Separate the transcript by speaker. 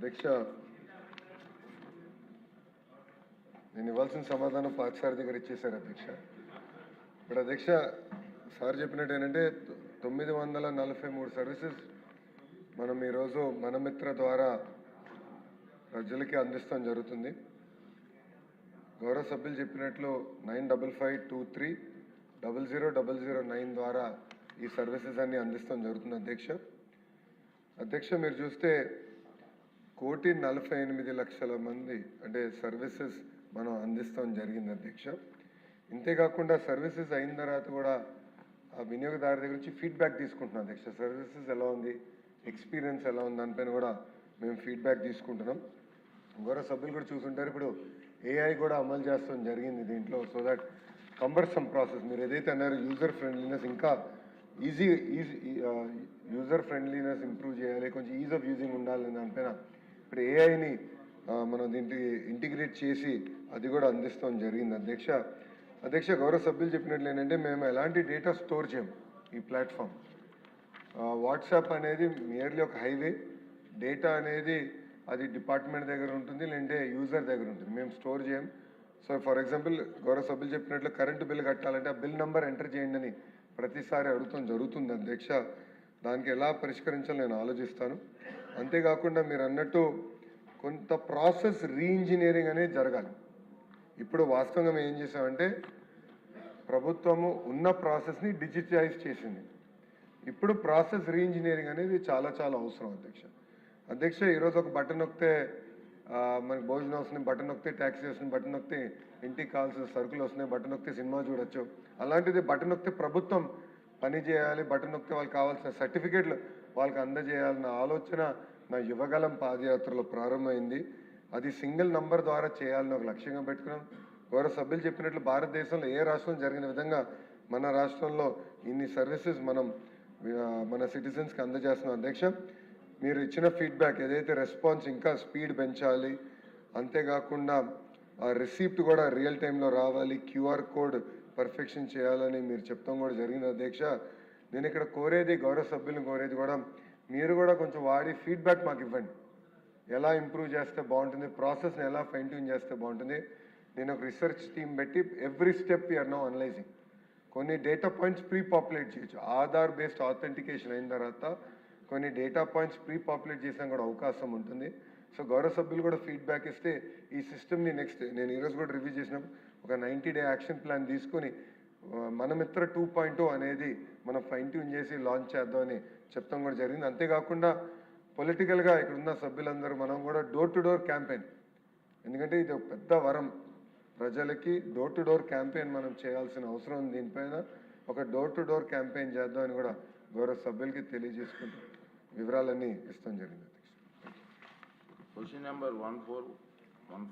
Speaker 1: అధ్యక్ష, నేను ఇవ్వాల్సిన సమాధానం పార్సార్ దగ్గర ఇచ్చేశారు అధ్యక్ష. ఇప్పుడు అధ్యక్ష సార్ చెప్పినట్టు ఏంటంటే 943 సర్వీసెస్ మనం ఈరోజు మనమిత్ర ద్వారా ప్రజలకి అందిస్తాం జరుగుతుంది. గౌరవ సభ్యులు చెప్పినట్లు 9552300009 ద్వారా ఈ సర్వీసెస్ అన్ని అందిస్తాం జరుగుతుంది అధ్యక్ష. అధ్యక్ష మీరు చూస్తే 1,48,00,000 మంది అంటే సర్వీసెస్ మనం అందిస్తాం జరిగింది అధ్యక్ష. ఇంతేకాకుండా సర్వీసెస్ అయిన తర్వాత కూడా ఆ వినియోగదారు దగ్గర నుంచి ఫీడ్బ్యాక్ తీసుకుంటున్నాం అధ్యక్ష. సర్వీసెస్ ఎలా ఉంది, ఎక్స్పీరియన్స్ ఎలా ఉంది దానిపైన కూడా మేము ఫీడ్బ్యాక్ తీసుకుంటున్నాం. గౌరవ సభ్యులు కూడా చూసుంటారు, ఇప్పుడు ఏఐ కూడా అమలు చేస్తాం జరిగింది దీంట్లో. సో దట్ కంబర్సమ్ ప్రాసెస్ మీరు ఏదైతే అన్నారో యూజర్ ఫ్రెండ్లీనెస్ ఇంకా యూజర్ ఫ్రెండ్లీనెస్ ఇంప్రూవ్ చేయాలి, కొంచెం ఈజ్ ఆఫ్ యూజింగ్ ఉండాలి దానిపైన ఇప్పుడు ఏఐని మనం దీంట్లో ఇంటిగ్రేట్ చేసి అది కూడా అందిస్తాం జరిగింది అధ్యక్ష. అధ్యక్ష గౌరవ సభ్యులు చెప్పినట్లు ఏంటంటే మేము ఎలాంటి డేటా స్టోర్ చేయం. ఈ ప్లాట్ఫామ్ వాట్సాప్ అనేది నియర్లీ ఒక హైవే, డేటా అనేది అది డిపార్ట్మెంట్ దగ్గర ఉంటుంది లేదంటే యూజర్ దగ్గర ఉంటుంది, మేము స్టోర్ చేయం. సో ఫర్ ఎగ్జాంపుల్ గౌరవ సభ్యులు చెప్పినట్లు కరెంటు బిల్ కట్టాలంటే ఆ బిల్ నెంబర్ ఎంటర్ చేయండి అని ప్రతిసారి అడుగుతాం జరుగుతుంది అధ్యక్ష. దానికి ఎలా పరిష్కరించాలో నేను ఆలోచిస్తాను. అంతేకాకుండా మీరు అన్నట్టు కొంత ప్రాసెస్ రీఇంజనీరింగ్ అనేది జరగాలి. ఇప్పుడు వాస్తవంగా మేము ఏం చేసామంటే ప్రభుత్వము ఉన్న ప్రాసెస్ని డిజిటలైజ్ చేసింది. ఇప్పుడు ప్రాసెస్ రీఇంజనీరింగ్ అనేది చాలా చాలా అవసరం అధ్యక్ష. అధ్యక్ష ఈరోజు ఒక బటన్ నొక్కితే మనకి భోజనం వస్తున్నాయి, బటన్ నొక్కితే ట్యాక్సీ వస్తుంది, బటన్ నొక్కితే ఇంటికి కావాల్సిన సరుకులు వస్తున్నాయి, బటన్ నొక్కితే సినిమా చూడొచ్చు. అలాంటిది బటన్ నొక్కితే ప్రభుత్వం పని చేయాలి, బటన్ నొక్కితే వాళ్ళకి కావాల్సిన సర్టిఫికేట్లు వాళ్ళకి అందజేయాలన్న ఆలోచన నా యువగలం పాదయాత్రలో ప్రారంభమైంది. అది సింగిల్ నంబర్ ద్వారా చేయాలని ఒక లక్ష్యంగా పెట్టుకున్నాం. గౌరవ సభ్యులు చెప్పినట్లు భారతదేశంలో ఏ రాష్ట్రం జరిగిన విధంగా మన రాష్ట్రంలో ఇన్ని సర్వీసెస్ మనం మన సిటిజన్స్కి అందజేస్తున్నాం అధ్యక్ష. మీరు ఇచ్చిన ఫీడ్బ్యాక్ ఏదైతే రెస్పాన్స్ ఇంకా స్పీడ్ పెంచాలి, అంతేకాకుండా ఆ రిసీప్ట్ కూడా రియల్ టైంలో రావాలి, క్యూఆర్ కోడ్ పర్ఫెక్షన్ చేయాలని మీరు చెప్తాం కూడా జరిగింది అధ్యక్ష. నేను ఇక్కడ కోరేది గౌరవ సభ్యులను కోరేది కూడా మీరు కూడా కొంచెం వాడి ఫీడ్బ్యాక్ మాకు ఇవ్వండి. ఎలా ఇంప్రూవ్ చేస్తే బాగుంటుంది, ప్రాసెస్ని ఎలా ఫైన్ ట్యూన్ చేస్తే బాగుంటుంది. నేను ఒక రీసెర్చ్ టీమ్ పెట్టి every step we are now analysing. కొన్ని డేటా పాయింట్స్ ప్రీ పాపులేట్ చేయొచ్చు, ఆధార్ బేస్డ్ ఆథెంటికేషన్ అయిన తర్వాత కొన్ని డేటా పాయింట్స్ ప్రీ పాపులేట్ చేసాం కూడా అవకాశం ఉంటుంది. సో గౌరవ సభ్యులు కూడా ఫీడ్బ్యాక్ ఇస్తే ఈ సిస్టమ్ని నెక్స్ట్ నేను ఈరోజు కూడా రివ్యూ చేసినప్పుడు ఒక 90-day యాక్షన్ ప్లాన్ తీసుకొని మనమిత్ర 2.0 అనేది మనం ఫైన్ ట్యూన్ చేసి లాంచ్ చేద్దామని చెప్తాం కూడా జరిగింది. అంతేకాకుండా పొలిటికల్గా ఇక్కడ ఉన్న సభ్యులందరూ మనం కూడా డోర్ టు డోర్ క్యాంపెయిన్, ఎందుకంటే ఇది ఒక పెద్ద వరం ప్రజలకి, డోర్ టు డోర్ క్యాంపెయిన్ మనం చేయాల్సిన అవసరం ఉంది. దీనిపైన ఒక డోర్ టు డోర్ క్యాంపెయిన్ చేద్దామని కూడా గౌరవ సభ్యులకి తెలియజేసుకుంటూ వివరాలన్నీ ఇస్తాం జరిగింది.
Speaker 2: Question number 1415